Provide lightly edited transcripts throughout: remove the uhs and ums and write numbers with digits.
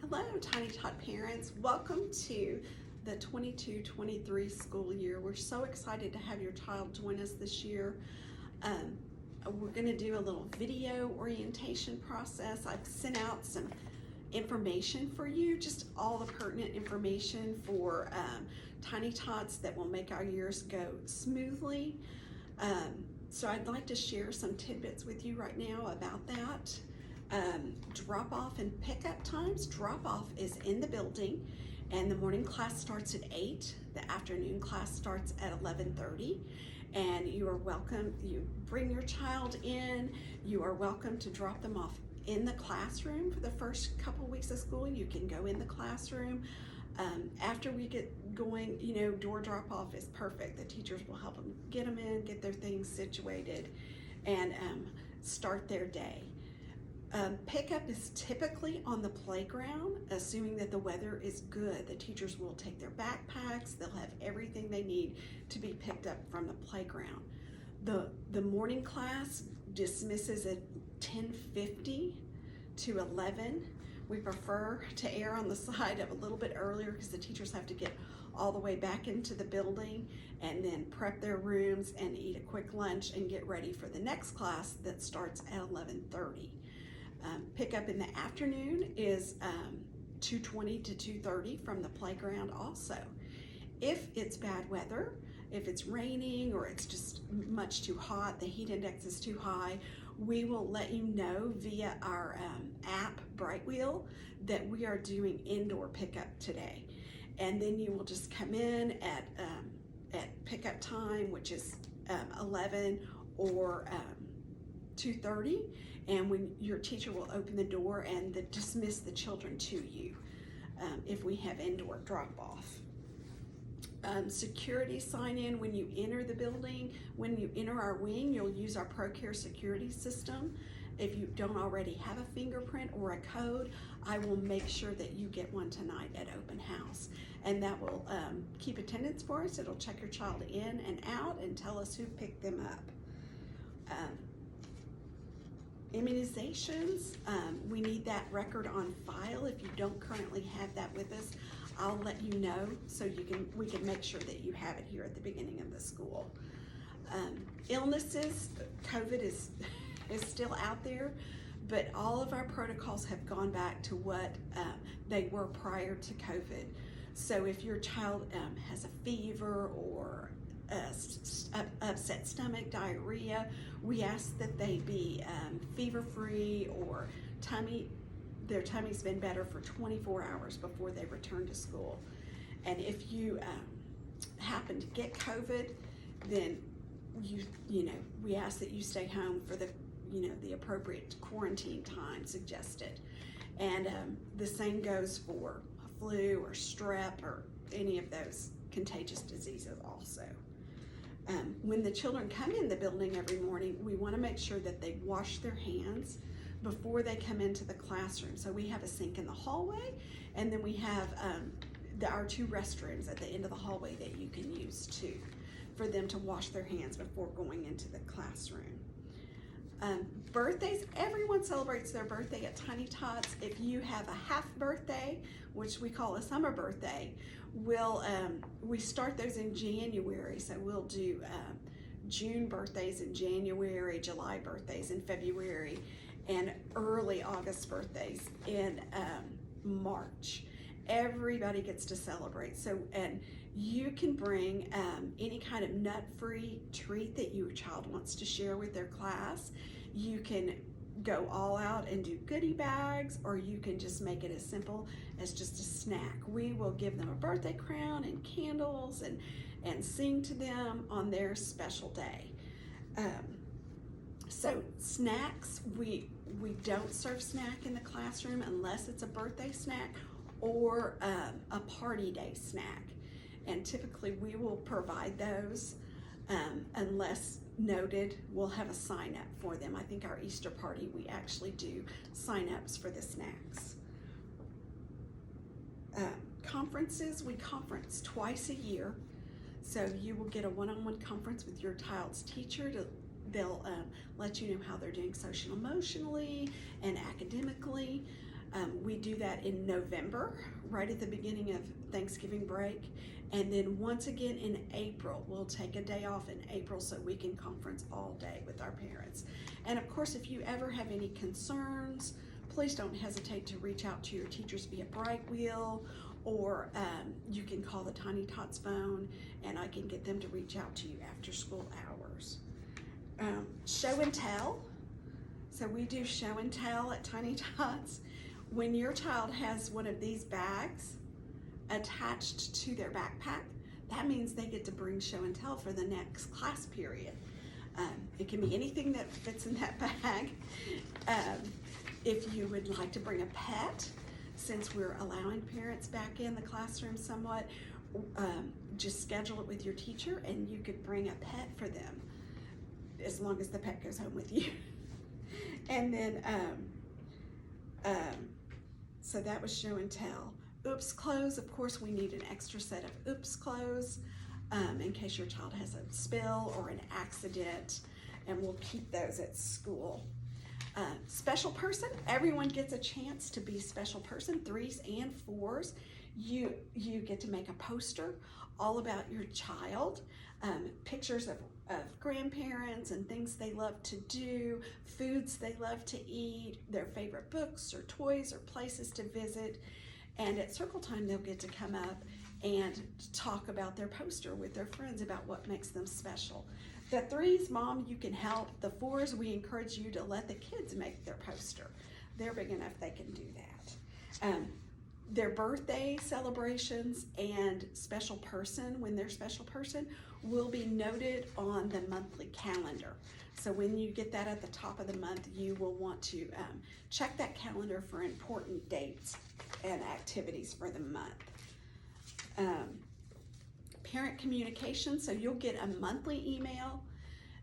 Hello, Tiny Tot parents. Welcome to the 22-23 school year. We're so excited to have your child join us this year. We're going to do a little video orientation process. I've sent out some information for you, just all the pertinent information for Tiny Tots that will make our years go smoothly. So I'd like to share some tidbits with you right now about that. Drop off and pickup times. Drop off is in the building and the morning class starts at 8. The afternoon class starts at 11:30, and you are welcome. You bring your child in. You are welcome to drop them off in the classroom for the first couple weeks of school. You can go in the classroom. After we get going, door drop off is perfect. The teachers will help them get in, get their things situated, and start their day. Pickup is typically on the playground, assuming that the weather is good. The teachers will take their backpacks. They'll have everything they need to be picked up from the playground. The morning class dismisses at 10:50 to 11. We prefer to err on the side of a little bit earlier because the teachers have to get all the way back into the building and then prep their rooms and eat a quick lunch and get ready for the next class that starts at 11:30. Pickup in the afternoon is 2:20 to 2:30 from the playground also. If it's bad weather, if it's raining or it's just much too hot, the heat index is too high, we will let you know via our app Brightwheel that we are doing indoor pickup today. And then you will just come in at pickup time, which is 11 or 2:30, and when your teacher will open the door and dismiss the children to you if we have indoor drop-off. Security sign-in when you enter the building. When you enter our wing, you'll use our ProCare security system. If you don't already have a fingerprint or a code, I will make sure that you get one tonight at open house, and that will keep attendance for us. It'll check your child in and out and tell us who picked them up. Immunizations, we need that record on file. If you don't currently have that with us, I'll let you know so we can make sure that you have it here at the beginning of the school. Illnesses, COVID is still out there, but all of our protocols have gone back to what they were prior to COVID. So if your child has a fever or upset stomach, diarrhea, we ask that they be fever-free or their tummy's been better for 24 hours before they return to school. And if you happen to get COVID, then we ask that you stay home for the appropriate quarantine time suggested. And the same goes for flu or strep or any of those contagious diseases also. When the children come in the building every morning, we want to make sure that they wash their hands before they come into the classroom. So we have a sink in the hallway, and then we have our 2 restrooms at the end of the hallway that you can use too, for them to wash their hands before going into the classroom. Birthdays, everyone celebrates their birthday at Tiny Tots. If you have a half birthday, which we call a summer birthday, we start those in January. So we'll do June birthdays in January, July birthdays in February, and early August birthdays in March. Everybody gets to celebrate. So, and you can bring any kind of nut-free treat that your child wants to share with their class. You can go all out and do goodie bags, or you can just make it as simple as just a snack. We will give them a birthday crown and candles and sing to them on their special day. So snacks, we don't serve snack in the classroom unless it's a birthday snack or a party day snack. And typically we will provide those unless noted. We'll have a sign up for them. I think our Easter party, we actually do sign ups for the snacks. Conferences, we conference twice a year. So you will get a one-on-one conference with your child's teacher. They'll let you know how they're doing social emotionally and academically. we do that in November, right at the beginning of Thanksgiving break. And then once again in April, we'll take a day off in April so we can conference all day with our parents. And of course, if you ever have any concerns, please don't hesitate to reach out to your teachers via Brightwheel, or you can call the Tiny Tots phone and I can get them to reach out to you after school hours. Show and tell. So we do show and tell at Tiny Tots. When your child has one of these bags attached to their backpack, that means they get to bring show and tell for the next class period. It can be anything that fits in that bag. If you would like to bring a pet, since we're allowing parents back in the classroom somewhat, just schedule it with your teacher and you could bring a pet for them, as long as the pet goes home with you. And then, so that was show and tell. Oops clothes, of course we need an extra set of oops clothes in case your child has a spill or an accident, and we'll keep those at school. Special person, everyone gets a chance to be special person, 3s and 4s. You get to make a poster all about your child, pictures of grandparents and things they love to do, foods they love to eat, their favorite books or toys or places to visit. And at circle time, they'll get to come up and talk about their poster with their friends about what makes them special. The 3s, Mom, you can help. The 4s, we encourage you to let the kids make their poster. They're big enough they can do that. Their birthday celebrations and special person, when they're special person, will be noted on the monthly calendar. So when you get that at the top of the month, you will want to check that calendar for important dates and activities for the month. Parent communication, so you'll get a monthly email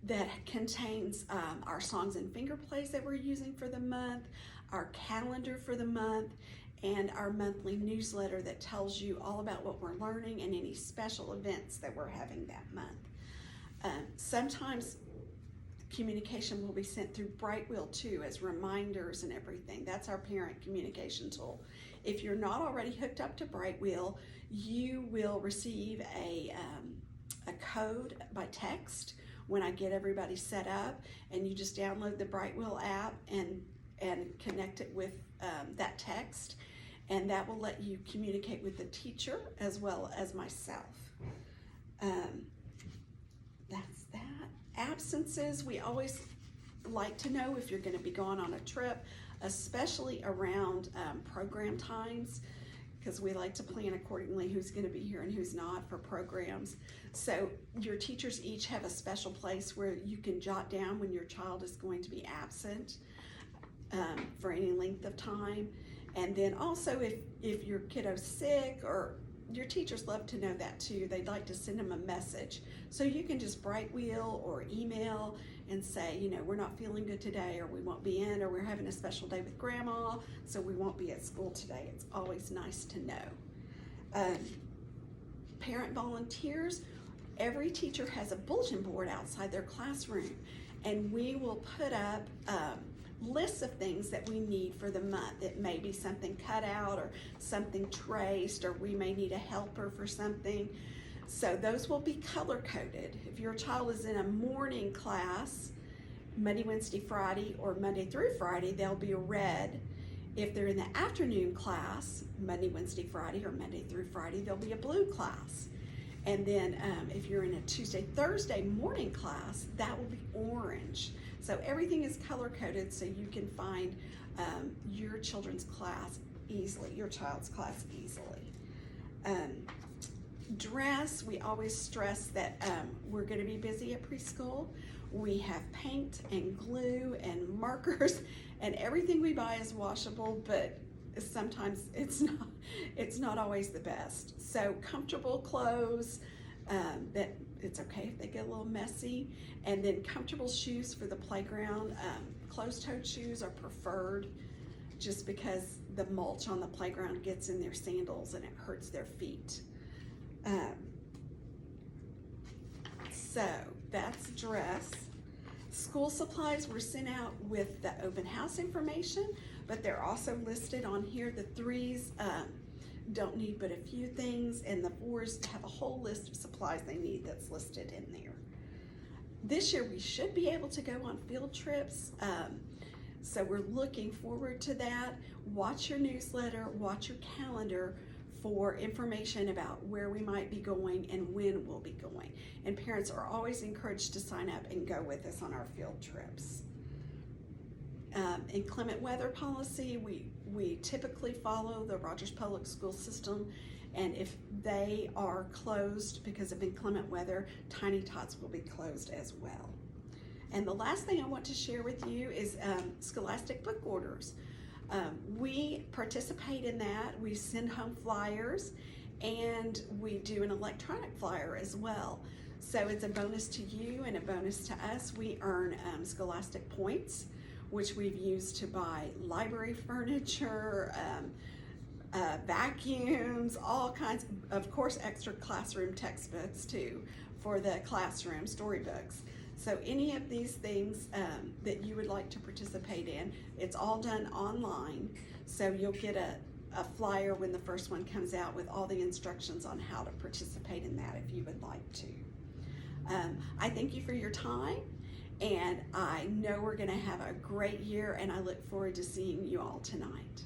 that contains our songs and finger plays that we're using for the month, our calendar for the month, and our monthly newsletter that tells you all about what we're learning and any special events that we're having that month. Sometimes communication will be sent through Brightwheel too, as reminders and everything. That's our parent communication tool. If you're not already hooked up to Brightwheel, you will receive a code by text when I get everybody set up, and you just download the Brightwheel app and connect it with that text, and that will let you communicate with the teacher as well as myself. That's that. Absences, we always like to know if you're going to be gone on a trip, especially around program times, because we like to plan accordingly who's going to be here and who's not for programs. So your teachers each have a special place where you can jot down when your child is going to be absent for any length of time. And then also if your kiddo's sick, or your teachers love to know that too, they'd like to send them a message. So you can just Brightwheel or email and say, you know, we're not feeling good today, or we won't be in, or we're having a special day with grandma, so we won't be at school today. It's always nice to know. Parent volunteers, every teacher has a bulletin board outside their classroom, and we will put up lists of things that we need for the month. It may be something cut out or something traced, or we may need a helper for something. So those will be color coded. If your child is in a morning class, Monday, Wednesday, Friday, or Monday through Friday, they'll be red. If they're in the afternoon class, Monday, Wednesday, Friday, or Monday through Friday, there'll be a blue class. And then if you're in a Tuesday, Thursday morning class, that will be orange. So everything is color coded so you can find your children's class easily, your child's class easily. Dress, we always stress that we're going to be busy at preschool. We have paint and glue and markers, and everything we buy is washable, but sometimes it's not always the best. So comfortable clothes, that it's okay if they get a little messy, and then comfortable shoes for the playground. Closed-toed shoes are preferred just because the mulch on the playground gets in their sandals and it hurts their feet. So that's dress. School supplies were sent out with the open house information, but they're also listed on here. The 3s don't need but a few things, and the 4s have a whole list of supplies they need that's listed in there. This year we should be able to go on field trips, so we're looking forward to that. Watch your newsletter, watch your calendar for information about where we might be going and when we'll be going. And parents are always encouraged to sign up and go with us on our field trips. Inclement weather policy, we typically follow the Rogers Public School System, and if they are closed because of inclement weather, Tiny Tots will be closed as well. And the last thing I want to share with you is Scholastic book orders. We participate in that. We send home flyers, and we do an electronic flyer as well. So it's a bonus to you and a bonus to us. We earn Scholastic points, which we've used to buy library furniture, vacuums, all kinds, of course, extra classroom textbooks too for the classroom, storybooks. So any of these things that you would like to participate in, it's all done online. So you'll get a flyer when the first one comes out with all the instructions on how to participate in that if you would like to. I thank you for your time, and I know we're gonna have a great year, and I look forward to seeing you all tonight.